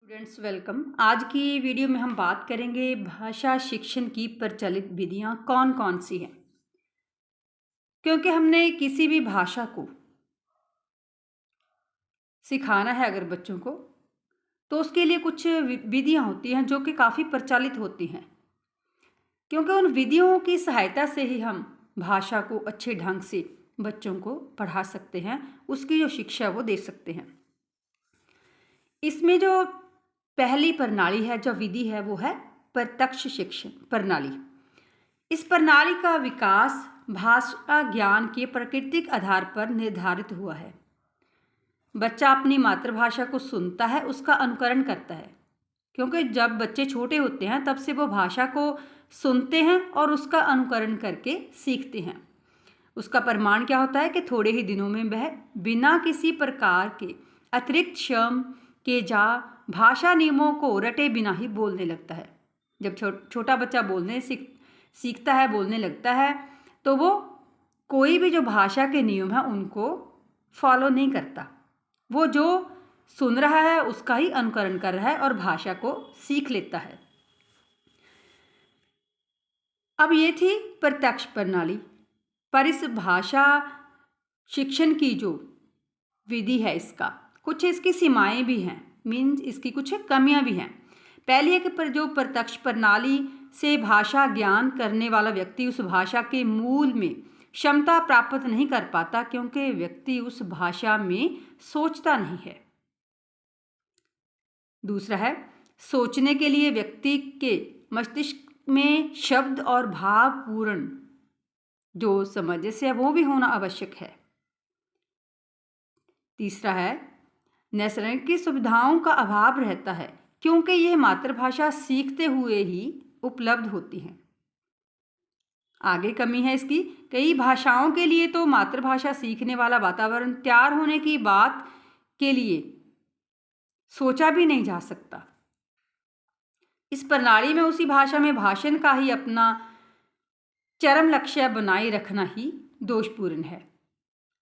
Students welcome. आज की video में हम बात करेंगे भाषा शिक्षण की प्रचलित विधियां कौन कौन सी हैं। क्योंकि हमने किसी भी भाषा को सिखाना है अगर बच्चों को, तो उसके लिए कुछ विधियां होती हैं जो कि काफ़ी प्रचलित होती हैं। क्योंकि उन विधियों की सहायता से ही हम भाषा को अच्छे ढंग से बच्चों को पढ़ा सकते हैं, उसकी जो शिक्षा वो दे सकते हैं। इसमें जो पहली प्रणाली है, जो विधि है, वो है प्रत्यक्ष शिक्षण प्रणाली। इस प्रणाली का विकास भाषा ज्ञान के प्राकृतिक आधार पर निर्धारित हुआ है। बच्चा अपनी मातृभाषा को सुनता है, उसका अनुकरण करता है। क्योंकि जब बच्चे छोटे होते हैं तब से वो भाषा को सुनते हैं और उसका अनुकरण करके सीखते हैं। उसका प्रमाण क्या होता है कि थोड़े ही दिनों में वह बिना किसी प्रकार के अतिरिक्त श्रम के भाषा नियमों को रटे बिना ही बोलने लगता है। जब छोटा बच्चा बोलने सीखता है, बोलने लगता है, तो वो कोई भी जो भाषा के नियम हैं उनको फॉलो नहीं करता। वो जो सुन रहा है उसका ही अनुकरण कर रहा है और भाषा को सीख लेता है। अब ये थी प्रत्यक्ष प्रणाली। पर इस भाषा शिक्षण की जो विधि है, इसका कुछ इसकी सीमाएं भी हैं, मीन्स इसकी कुछ कमियां भी हैं। पहली है कि जो प्रत्यक्ष प्रणाली से भाषा ज्ञान करने वाला व्यक्ति उस भाषा के मूल में क्षमता प्राप्त नहीं कर पाता, क्योंकि व्यक्ति उस भाषा में सोचता नहीं है। दूसरा है, सोचने के लिए व्यक्ति के मस्तिष्क में शब्द और भावपूर्ण जो समझ से है वो भी होना आवश्यक है। तीसरा है, नैसर्गिक सुविधाओं का अभाव रहता है, क्योंकि ये मातृभाषा सीखते हुए ही उपलब्ध होती हैं। आगे कमी है इसकी, कई भाषाओं के लिए तो मातृभाषा सीखने वाला वातावरण तैयार होने की बात के लिए सोचा भी नहीं जा सकता। इस प्रणाली में उसी भाषा में भाषण का ही अपना चरम लक्ष्य बनाए रखना ही दोषपूर्ण है।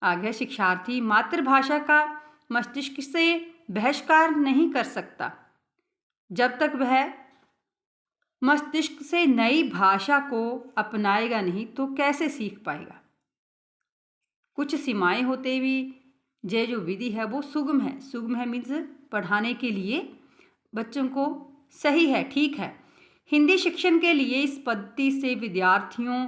आगे शिक्षार्थी मातृभाषा का मस्तिष्क से बहिष्कार नहीं कर सकता। जब तक वह मस्तिष्क से नई भाषा को अपनाएगा नहीं तो कैसे सीख पाएगा। कुछ सीमाएं होते हुए ये जो विधि है वो सुगम है। सुगम है मीन्स पढ़ाने के लिए बच्चों को सही है, ठीक है। हिंदी शिक्षण के लिए इस पद्धति से विद्यार्थियों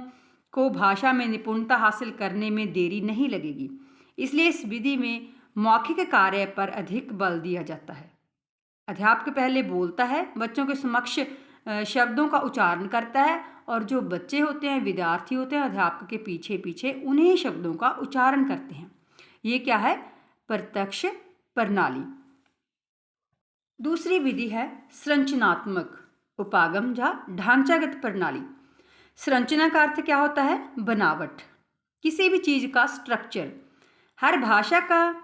को भाषा में निपुणता हासिल करने में देरी नहीं लगेगी। इसलिए इस विधि में मौखिक कार्य पर अधिक बल दिया जाता है। अध्यापक पहले बोलता है, बच्चों के समक्ष शब्दों का उच्चारण करता है, और जो बच्चे होते हैं, विद्यार्थी होते हैं, अध्यापक के पीछे पीछे उन्हीं शब्दों का उच्चारण करते हैं। ये क्या है? प्रत्यक्ष प्रणाली। दूसरी विधि है संरचनात्मक उपागम या ढांचागत प्रणाली। संरचना का अर्थ क्या होता है? बनावट, किसी भी चीज का स्ट्रक्चर। हर भाषा का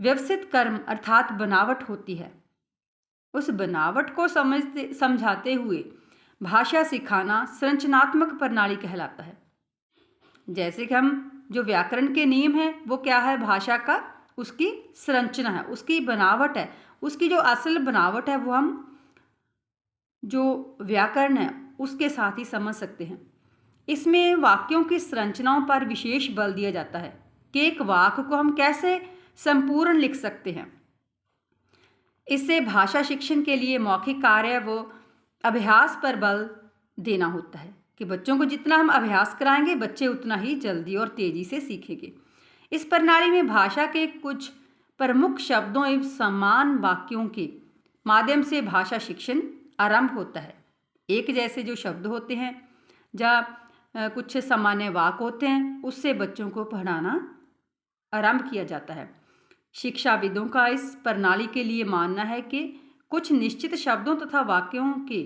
व्यवस्थित कर्म अर्थात बनावट होती है। उस बनावट को समझाते हुए भाषा सिखाना संरचनात्मक प्रणाली कहलाता है। जैसे कि हम जो व्याकरण के नियम हैं वो क्या है? भाषा का उसकी संरचना है, उसकी बनावट है। उसकी जो असल बनावट है वो हम जो व्याकरण है उसके साथ ही समझ सकते हैं। इसमें वाक्यों की संरचनाओं पर विशेष बल दिया जाता है कि एक वाक्य को हम कैसे संपूर्ण लिख सकते हैं। इससे भाषा शिक्षण के लिए मौखिक कार्य व अभ्यास पर बल देना होता है कि बच्चों को जितना हम अभ्यास कराएंगे बच्चे उतना ही जल्दी और तेजी से सीखेंगे। इस प्रणाली में भाषा के कुछ प्रमुख शब्दों एवं समान वाक्यों के माध्यम से भाषा शिक्षण आरंभ होता है। एक जैसे जो शब्द होते हैं या कुछ सामान्य वाक्य होते हैं उससे बच्चों को पढ़ाना आरंभ किया जाता है। शिक्षाविदों का इस प्रणाली के लिए मानना है कि कुछ निश्चित शब्दों तथा वाक्यों के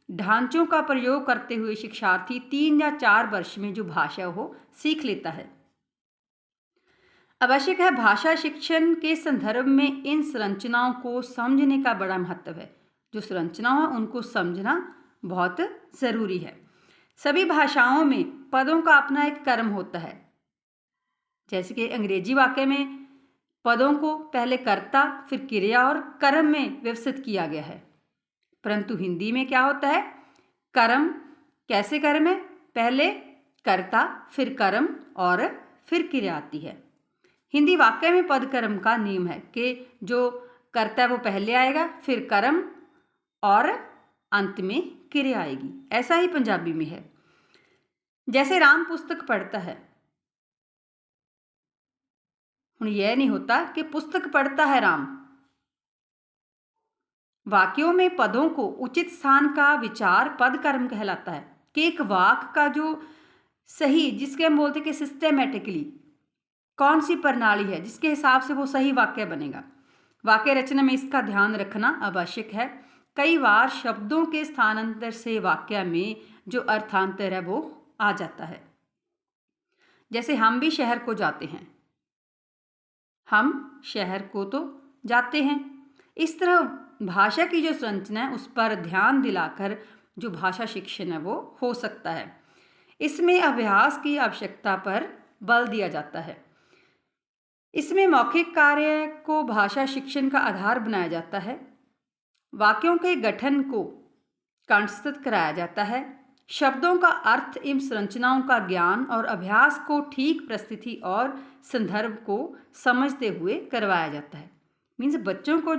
ढांचों का प्रयोग करते हुए शिक्षार्थी 3 या 4 वर्ष में जो भाषा हो सीख लेता है। आवश्यक है भाषा शिक्षण के संदर्भ में इन संरचनाओं को समझने का बड़ा महत्व है। जो संरचना है उनको समझना बहुत ज़रूरी है। सभी भाषाओं में पदों का अपना एक क्रम होता है। जैसे कि अंग्रेजी वाक्य में पदों को पहले कर्ता फिर क्रिया और कर्म में व्यवस्थित किया गया है। परंतु हिंदी में क्या होता है, कर्म। कैसे कर्म है, पहले कर्ता, फिर कर्म और फिर क्रिया आती है। हिंदी वाक्य में पद कर्म का नियम है कि जो कर्ता है वो पहले आएगा, फिर कर्म और अंत में क्रिया आएगी। ऐसा ही पंजाबी में है। जैसे राम पुस्तक पढ़ता है, हुण यह नहीं होता कि पुस्तक पढ़ता है राम। वाक्यों में पदों को उचित स्थान का विचार पद कर्म कहलाता है कि एक वाक्य का जो सही, जिसके हम बोलते हैं कि सिस्टेमेटिकली कौन सी प्रणाली है जिसके हिसाब से वो सही वाक्य बनेगा। वाक्य रचना में इसका ध्यान रखना आवश्यक है। कई बार शब्दों के स्थानांतर से वाक्य में जो अर्थांतर है वो आ जाता है। जैसे हम भी शहर को जाते हैं, हम शहर को तो जाते हैं। इस तरह भाषा की जो संरचना है उस पर ध्यान दिलाकर जो भाषा शिक्षण है वो हो सकता है। इसमें अभ्यास की आवश्यकता पर बल दिया जाता है। इसमें मौखिक कार्य को भाषा शिक्षण का आधार बनाया जाता है। वाक्यों के गठन को कंठस्थ कराया जाता है। शब्दों का अर्थ एवं संरचनाओं का ज्ञान और अभ्यास को ठीक परिस्थिति और संदर्भ को समझते हुए करवाया जाता है। मीन्स बच्चों को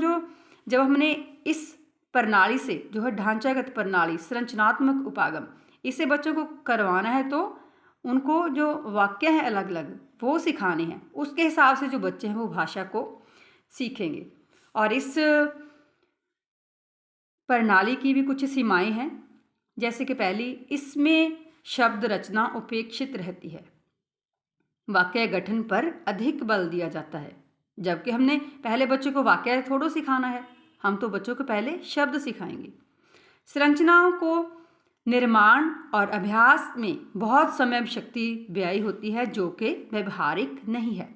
जब हमने इस प्रणाली से जो है ढांचागत प्रणाली, संरचनात्मक उपागम, इसे बच्चों को करवाना है तो उनको जो वाक्य हैं अलग अलग वो सिखाने हैं। उसके हिसाब से जो बच्चे हैं वो भाषा को सीखेंगे। और इस प्रणाली की भी कुछ सीमाएं हैं। जैसे कि पहली, इसमें शब्द रचना उपेक्षित रहती है। वाक्य गठन पर अधिक बल दिया जाता है, जबकि हमने पहले बच्चों को वाक्य थोड़ा सिखाना है, हम तो बच्चों को पहले शब्द सिखाएंगे। संरचनाओं को निर्माण और अभ्यास में बहुत समय शक्ति व्यय होती है जो कि व्यवहारिक नहीं है।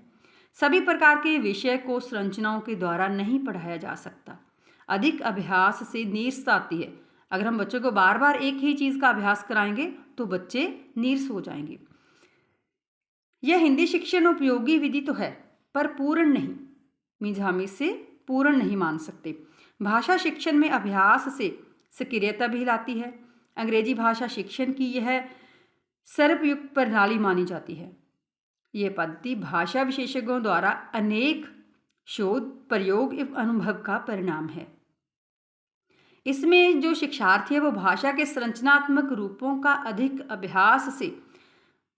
सभी प्रकार के विषय को संरचनाओं के द्वारा नहीं पढ़ाया जा सकता। अधिक अभ्यास से नीरस आती है। अगर हम बच्चों को बार बार एक ही चीज़ का अभ्यास कराएंगे तो बच्चे नीरस हो जाएंगे। यह हिंदी शिक्षण उपयोगी विधि तो है पर पूर्ण नहीं, मीन्स हम इसे पूर्ण नहीं मान सकते। भाषा शिक्षण में अभ्यास से सक्रियता भी लाती है। अंग्रेजी भाषा शिक्षण की यह सर्वयुक्त प्रणाली मानी जाती है। यह पद्धति भाषा विशेषज्ञों द्वारा अनेक शोध, प्रयोग एवं अनुभव का परिणाम है। इसमें जो शिक्षार्थी है वो भाषा के संरचनात्मक रूपों का अधिक अभ्यास से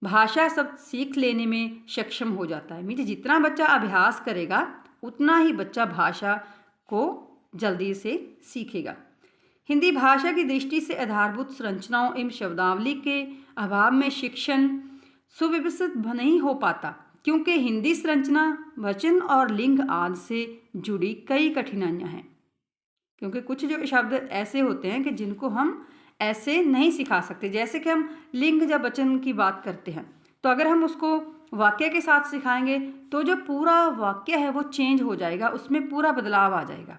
भाषा शब्द सीख लेने में सक्षम हो जाता है। मीन्स जितना बच्चा अभ्यास करेगा उतना ही बच्चा भाषा को जल्दी से सीखेगा। हिंदी भाषा की दृष्टि से आधारभूत संरचनाओं एवं शब्दावली के अभाव में शिक्षण सुव्यवस्थित नहीं हो पाता, क्योंकि हिंदी संरचना वचन और लिंग आदि से जुड़ी कई कठिनाइयाँ हैं। क्योंकि कुछ जो शब्द ऐसे होते हैं कि जिनको हम ऐसे नहीं सिखा सकते। जैसे कि हम लिंग या वचन की बात करते हैं तो अगर हम उसको वाक्य के साथ सिखाएंगे तो जो पूरा वाक्य है वो चेंज हो जाएगा, उसमें पूरा बदलाव आ जाएगा।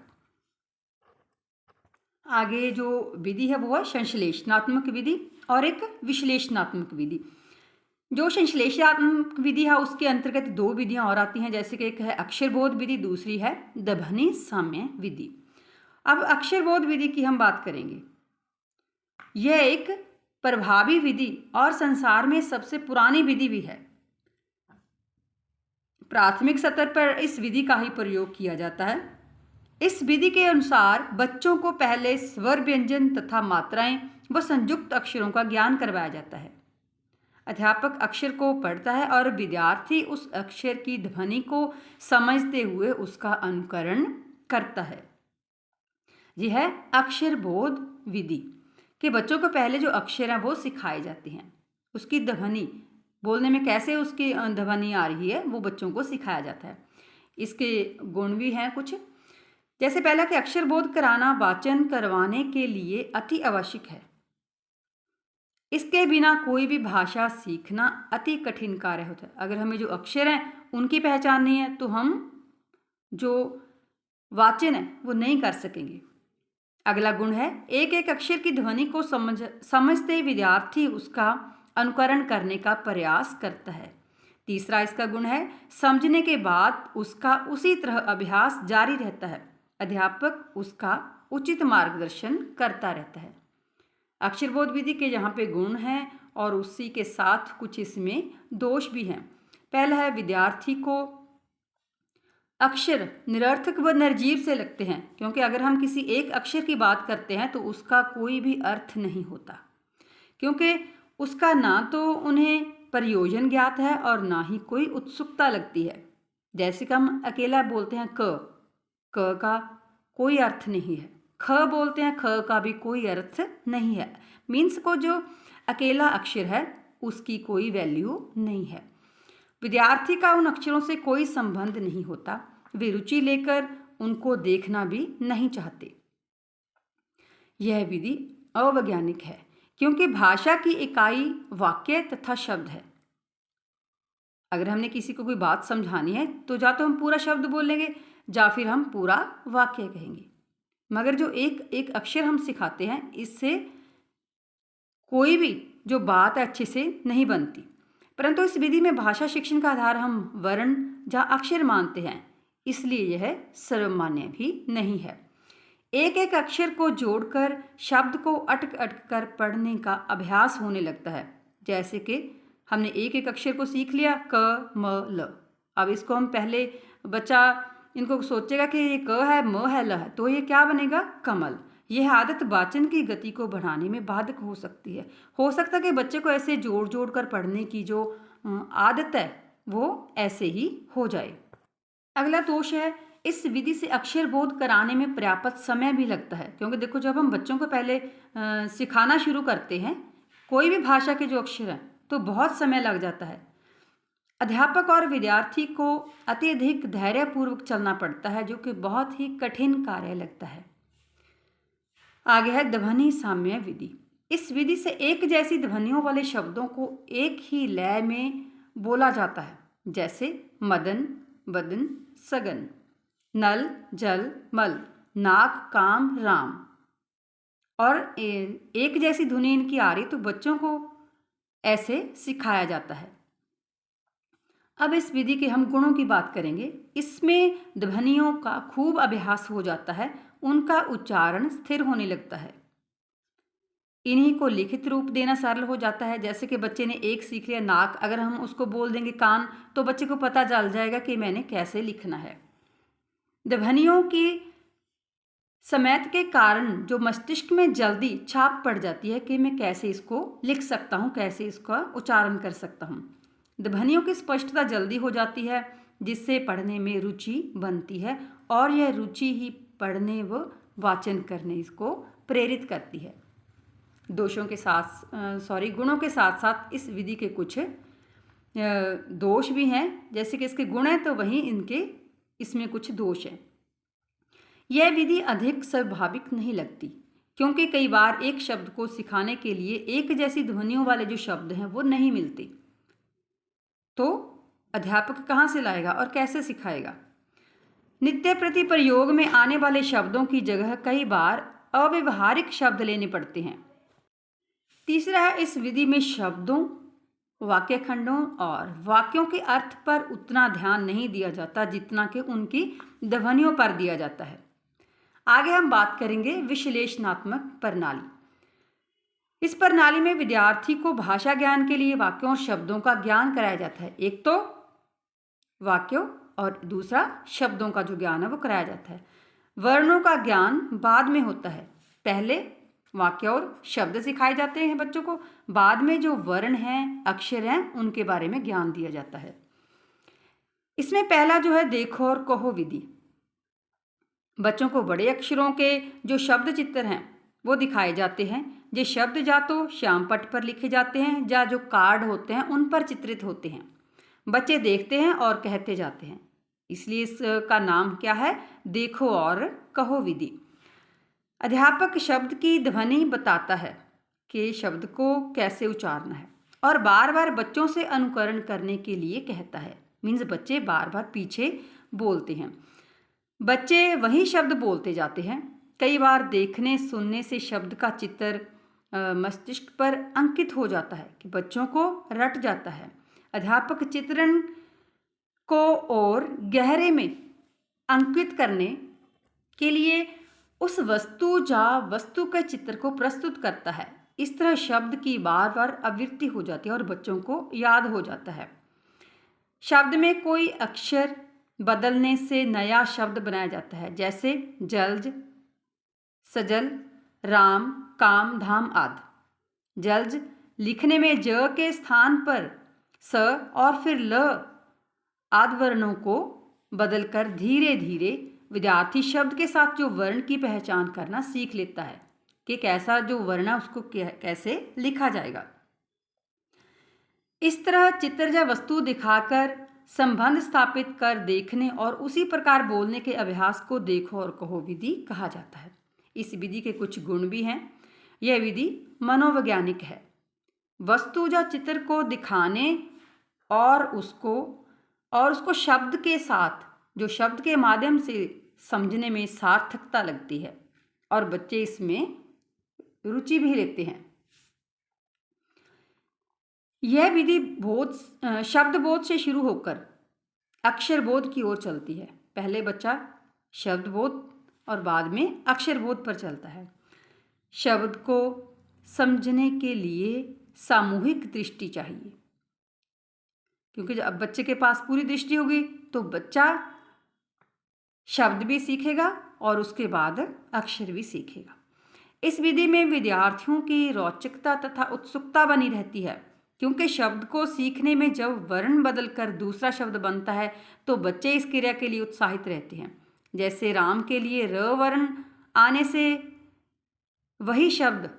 आगे जो विधि है वो है संश्लेषणात्मक विधि और एक विश्लेषणात्मक विधि। जो संश्लेषणात्मक विधि है उसके अंतर्गत दो विधियां और आती हैं। जैसे कि एक है अक्षरबोध विधि, दूसरी है दभनी साम्य विधि। अब अक्षरबोध विधि की हम बात करेंगे। यह एक प्रभावी विधि और संसार में सबसे पुरानी विधि भी है। प्राथमिक स्तर पर इस विधि का ही प्रयोग किया जाता है। इस विधि के अनुसार बच्चों को पहले स्वर, व्यंजन तथा मात्राएं व संयुक्त अक्षरों का ज्ञान करवाया जाता है। अध्यापक अक्षर को पढ़ता है और विद्यार्थी उस अक्षर की ध्वनि को समझते हुए उसका अनुकरण करता है। यह है अक्षरबोध विधि कि बच्चों को पहले जो अक्षर हैं वो सिखाए जाते हैं, उसकी ध्वनि बोलने में कैसे उसकी ध्वनि आ रही है वो बच्चों को सिखाया जाता है। इसके गुण भी हैं कुछ। जैसे पहला कि अक्षरबोध कराना वाचन करवाने के लिए अति आवश्यक है। इसके बिना कोई भी भाषा सीखना अति कठिन कार्य होता है। अगर हमें जो अक्षर हैं उनकी पहचान नहीं है तो हम जो वाचन है वो नहीं कर सकेंगे। अगला गुण है एक एक अक्षर की ध्वनि को समझते विद्यार्थी उसका अनुकरण करने का प्रयास करता है। तीसरा इसका गुण है समझने के बाद उसका उसी तरह अभ्यास जारी रहता है। अध्यापक उसका उचित मार्गदर्शन करता रहता है। अक्षरबोध विधि के यहाँ पे गुण हैं और उसी के साथ कुछ इसमें दोष भी हैं। पहला है, विद्यार्थी को अक्षर निरर्थक व निर्जीव से लगते हैं, क्योंकि अगर हम किसी एक अक्षर की बात करते हैं तो उसका कोई भी अर्थ नहीं होता, क्योंकि उसका ना तो उन्हें प्रयोजन ज्ञात है और ना ही कोई उत्सुकता लगती है। जैसे कि हम अकेला बोलते हैं क का कोई अर्थ नहीं है, ख बोलते हैं, ख का भी कोई अर्थ नहीं है। मीन्स को जो अकेला अक्षर है उसकी कोई वैल्यू नहीं है। विद्यार्थी का उन अक्षरों से कोई संबंध नहीं होता, वे रुचि लेकर उनको देखना भी नहीं चाहते। यह विधि अवैज्ञानिक है, क्योंकि भाषा की इकाई वाक्य तथा शब्द है। अगर हमने किसी को कोई बात समझानी है तो या तो हम पूरा शब्द बोलेंगे या फिर हम पूरा वाक्य कहेंगे, मगर जो एक एक अक्षर हम सिखाते हैं इससे कोई भी जो बात अच्छे से नहीं बनती। परंतु इस विधि में भाषा शिक्षण का आधार हम वर्ण या अक्षर मानते हैं, इसलिए यह सर्वमान्य भी नहीं है। एक एक अक्षर को जोड़कर शब्द को अटक अटक कर पढ़ने का अभ्यास होने लगता है। जैसे कि हमने एक एक अक्षर को सीख लिया, क म ल। अब इसको हम पहले बच्चा इनको सोचेगा कि ये क है, म है, ल है, तो ये क्या बनेगा, कमल। यह आदत वाचन की गति को बढ़ाने में बाधक हो सकती है। हो सकता है कि बच्चे को ऐसे जोड़ जोड़ कर पढ़ने की जो आदत है वो ऐसे ही हो जाए। अगला दोष है, इस विधि से अक्षर बोध कराने में पर्याप्त समय भी लगता है, क्योंकि देखो जब हम बच्चों को पहले सिखाना शुरू करते हैं कोई भी भाषा के जो अक्षर हैं तो बहुत समय लग जाता है। अध्यापक और विद्यार्थी को अत्यधिक धैर्यपूर्वक चलना पड़ता है, जो कि बहुत ही कठिन कार्य लगता है। आगे है ध्वनि साम्य विधि। इस विधि से एक जैसी ध्वनियों वाले शब्दों को एक ही लय में बोला जाता है, जैसे मदन, बदन, सगन, नल, जल, मल, नाक, काम, राम। और एक जैसी ध्वनि इनकी आ रही तो बच्चों को ऐसे सिखाया जाता है। अब इस विधि के हम गुणों की बात करेंगे। इसमें ध्वनियों का खूब अभ्यास हो जाता है, उनका उच्चारण स्थिर होने लगता है, इन्हीं को लिखित रूप देना सरल हो जाता है। जैसे कि बच्चे ने एक सीख लिया नाक, अगर हम उसको बोल देंगे कान तो बच्चे को पता चल जाएगा कि मैंने कैसे लिखना है। ध्वनियों की समेत के कारण जो मस्तिष्क में जल्दी छाप पड़ जाती है कि मैं कैसे इसको लिख सकता हूँ, कैसे इसका उच्चारण कर सकता हूँ। ध्वनियों की स्पष्टता जल्दी हो जाती है, जिससे पढ़ने में रुचि बनती है और यह रुचि ही पढ़ने व वाचन करने इसको प्रेरित करती है। गुणों के साथ साथ इस विधि के कुछ दोष भी हैं। जैसे कि इसके गुण हैं तो वहीं इनके इसमें कुछ दोष हैं। यह विधि अधिक स्वाभाविक नहीं लगती, क्योंकि कई बार एक शब्द को सिखाने के लिए एक जैसी ध्वनियों वाले जो शब्द हैं वो नहीं मिलते, तो अध्यापक कहाँ से लाएगा और कैसे सिखाएगा। नित्य प्रति प्रयोग में आने वाले शब्दों की जगह कई बार अव्यवहारिक शब्द लेने पड़ते हैं। तीसरा है, इस विधि में शब्दों, वाक्य खंडों और वाक्यों के अर्थ पर उतना ध्यान नहीं दिया जाता जितना कि उनकी ध्वनियों पर दिया जाता है। आगे हम बात करेंगे विश्लेषणात्मक प्रणाली। इस प्रणाली में विद्यार्थी को भाषा ज्ञान के लिए वाक्यों और शब्दों का ज्ञान कराया जाता है। एक तो वाक्यों और दूसरा शब्दों का जो ज्ञान है वो कराया जाता है। वर्णों का ज्ञान बाद में होता है। पहले वाक्य और शब्द सिखाए जाते हैं बच्चों को, बाद में जो वर्ण हैं, अक्षर हैं, उनके बारे में ज्ञान दिया जाता है। इसमें पहला जो है देखो और कहो विधि। बच्चों को बड़े अक्षरों के जो शब्द चित्र हैं वो दिखाए जाते हैं। ये शब्द या तो श्याम पट पर लिखे जाते हैं या जो कार्ड होते हैं उन पर चित्रित होते हैं। बच्चे देखते हैं और कहते जाते हैं, इसलिए इसका नाम क्या है, देखो और कहो विधि। अध्यापक शब्द की ध्वनि बताता है कि शब्द को कैसे उच्चारना है और बार बार बच्चों से अनुकरण करने के लिए कहता है। मीन्स बच्चे बार बार पीछे बोलते हैं, बच्चे वही शब्द बोलते जाते हैं। कई बार देखने सुनने से शब्द का चित्र मस्तिष्क पर अंकित हो जाता है कि बच्चों को रट जाता है। अध्यापक चित्रण को और गहरे में अंकित करने के लिए उस वस्तु या वस्तु के चित्र को प्रस्तुत करता है। इस तरह शब्द की बार बार आवृत्ति हो जाती है और बच्चों को याद हो जाता है। शब्द में कोई अक्षर बदलने से नया शब्द बनाया जाता है, जैसे जल्द, सजल, राम, काम, धाम आदि। जल्द लिखने में ज के स्थान पर स और फिर ल आदि वर्णों को बदलकर धीरे धीरे विद्यार्थी शब्द के साथ जो वर्ण की पहचान करना सीख लेता है कि कैसा जो वर्ण है उसको कैसे लिखा जाएगा। इस तरह चित्र या वस्तु दिखाकर संबंध स्थापित कर देखने और उसी प्रकार बोलने के अभ्यास को देखो और कहो विधि कहा जाता है। इस विधि के कुछ गुण भी हैं। यह विधि मनोवैज्ञानिक है। वस्तु या चित्र को दिखाने और उसको शब्द के साथ, जो शब्द के माध्यम से समझने में सार्थकता लगती है और बच्चे इसमें रुचि भी लेते हैं। यह विधि शब्द बोध से शुरू होकर अक्षर बोध की ओर चलती है। पहले बच्चा शब्द बोध और बाद में अक्षर बोध पर चलता है। शब्द को समझने के लिए सामूहिक दृष्टि चाहिए, क्योंकि जब बच्चे के पास पूरी दृष्टि होगी तो बच्चा शब्द भी सीखेगा और उसके बाद अक्षर भी सीखेगा। इस विधि में विद्यार्थियों की रोचकता तथा उत्सुकता बनी रहती है, क्योंकि शब्द को सीखने में जब वर्ण बदलकर दूसरा शब्द बनता है तो बच्चे इस क्रिया के लिए उत्साहित रहते हैं। जैसे राम के लिए र वर्ण आने से वही शब्द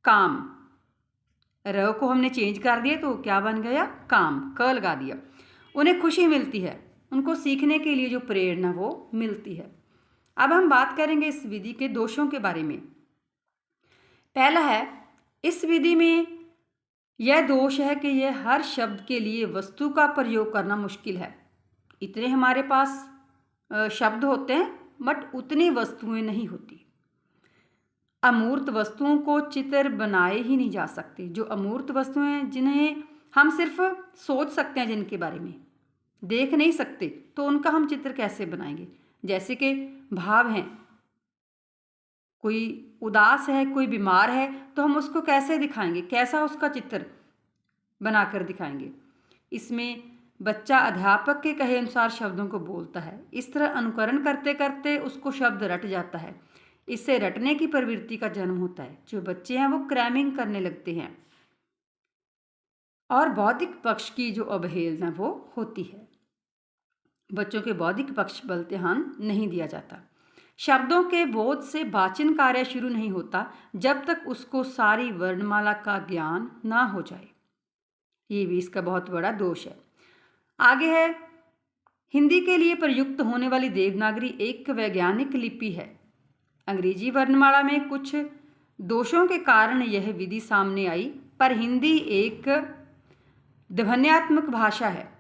काम, र को हमने चेंज कर दिया तो क्या बन गया, काम, क लगा दिया। उन्हें खुशी मिलती है, उनको सीखने के लिए जो प्रेरणा वो मिलती है। अब हम बात करेंगे इस विधि के दोषों के बारे में। पहला है, इस विधि में यह दोष है कि यह हर शब्द के लिए वस्तु का प्रयोग करना मुश्किल है। इतने हमारे पास शब्द होते हैं बट उतनी वस्तुएं नहीं होती। अमूर्त वस्तुओं को चित्र बनाए ही नहीं जा सकते। जो अमूर्त वस्तुएं जिन्हें हम सिर्फ सोच सकते हैं, जिनके बारे में देख नहीं सकते, तो उनका हम चित्र कैसे बनाएंगे। जैसे कि भाव हैं, कोई उदास है, कोई बीमार है, तो हम उसको कैसे दिखाएंगे, कैसा उसका चित्र बनाकर दिखाएंगे। इसमें बच्चा अध्यापक के कहे अनुसार शब्दों को बोलता है। इस तरह अनुकरण करते करते उसको शब्द रट जाता है। इससे रटने की प्रवृत्ति का जन्म होता है। जो बच्चे हैं वो क्रैमिंग करने लगते हैं और बौद्धिक पक्ष की जो अवहेलना वो होती है। बच्चों के बौद्धिक पक्ष बल ध्यान नहीं दिया जाता। शब्दों के बोध से वाचन कार्य शुरू नहीं होता जब तक उसको सारी वर्णमाला का ज्ञान ना हो जाए। ये भी इसका बहुत बड़ा दोष है। आगे है, हिंदी के लिए प्रयुक्त होने वाली देवनागरी एक वैज्ञानिक लिपि है। अंग्रेजी वर्णमाला में कुछ दोषों के कारण यह विधि सामने आई, पर हिंदी एक ध्वन्यात्मक भाषा है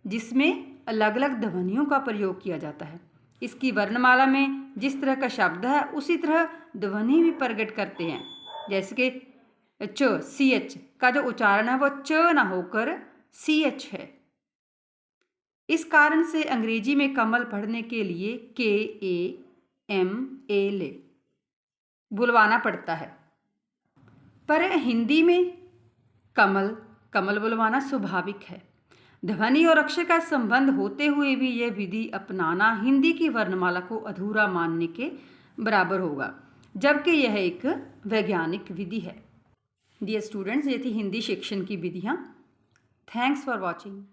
जिसमें अलग अलग ध्वनियों का प्रयोग किया जाता है। इसकी वर्णमाला में जिस तरह का शब्द है उसी तरह ध्वनि भी प्रकट करते हैं। जैसे कि च, CH का जो उच्चारण है वो च ना होकर CH है। इस कारण से अंग्रेजी में कमल पढ़ने के लिए KAML बुलवाना पड़ता है, पर हिंदी में कमल बुलवाना स्वाभाविक है। ध्वनि और अक्षर का संबंध होते हुए भी यह विधि अपनाना हिंदी की वर्णमाला को अधूरा मानने के बराबर होगा, जबकि यह एक वैज्ञानिक विधि है। डियर स्टूडेंट्स, ये थी हिंदी शिक्षण की विधियाँ। Thanks for watching.